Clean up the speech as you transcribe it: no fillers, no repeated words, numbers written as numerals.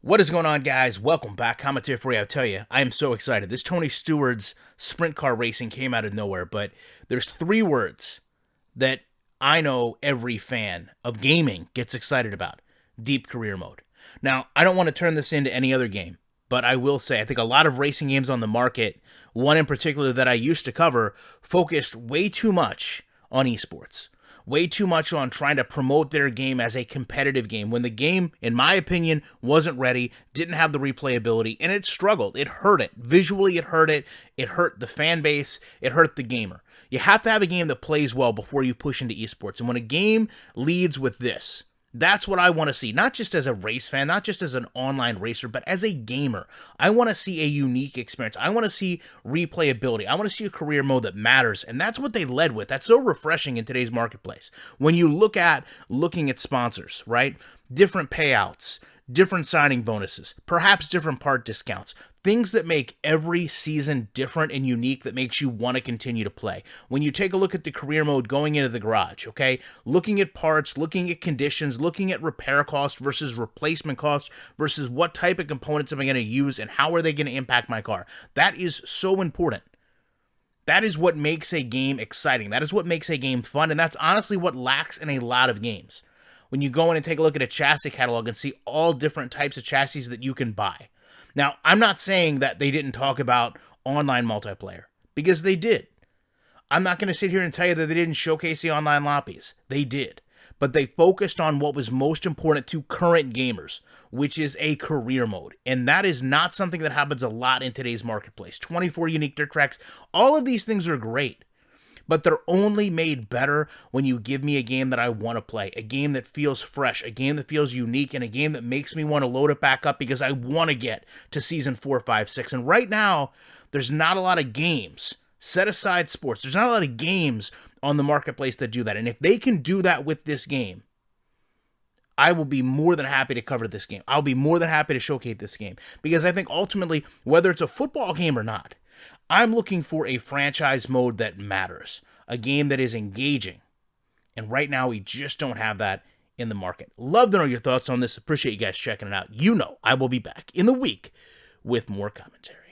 What is going on, guys? Welcome back. Commentary for you. I'll tell you, I am so excited. This Tony Stewart's sprint car racing came out of nowhere, but there's three words that I know every fan of gaming gets excited about. Deep career mode. Now, I don't want to turn this into any other game, but I will say I think a lot of racing games on the market, one in particular that I used to cover, focused way too much on esports. Way too much on trying to promote their game as a competitive game when the game, in my opinion, wasn't ready, didn't have the replayability, and it struggled. It hurt it. Visually, it hurt the fan base, it hurt the gamer. You have to have a game that plays well before you push into esports. And when a game leads with this, that's what I want to see, not just as a race fan, not just as an online racer, but as a gamer. I want to see a unique experience. I want to see replayability. I want to see a career mode that matters, and that's what they led with. That's so refreshing in today's marketplace. When you looking at sponsors, right? Different payouts, different signing bonuses, perhaps different part discounts, things that make every season different and unique that makes you want to continue to play. When you take a look at the career mode going into the garage, okay, looking at parts, looking at conditions, looking at repair cost versus replacement cost versus what type of components am I going to use and how are they going to impact my car. That is so important. That is what makes a game exciting. That is what makes a game fun, and that's honestly what lacks in a lot of games. When you go in and take a look at a chassis catalog and see all different types of chassis that you can buy. Now, I'm not saying that they didn't talk about online multiplayer, because they did. I'm not going to sit here and tell you that they didn't showcase the online lobbies. They did. But they focused on what was most important to current gamers, which is a career mode. And that is not something that happens a lot in today's marketplace. 24 unique dirt tracks, all of these things are great. But they're only made better when you give me a game that I want to play, a game that feels fresh, a game that feels unique, and a game that makes me want to load it back up because I want to get to Season 4, 5, 6. And right now, there's not a lot of games. Set aside sports. There's not a lot of games on the marketplace that do that. And if they can do that with this game, I will be more than happy to cover this game. I'll be more than happy to showcase this game. Because I think ultimately, whether it's a football game or not, I'm looking for a franchise mode that matters. A game that is engaging. And right now, we just don't have that in the market. Love to know your thoughts on this. Appreciate you guys checking it out. You know I will be back in the week with more commentary.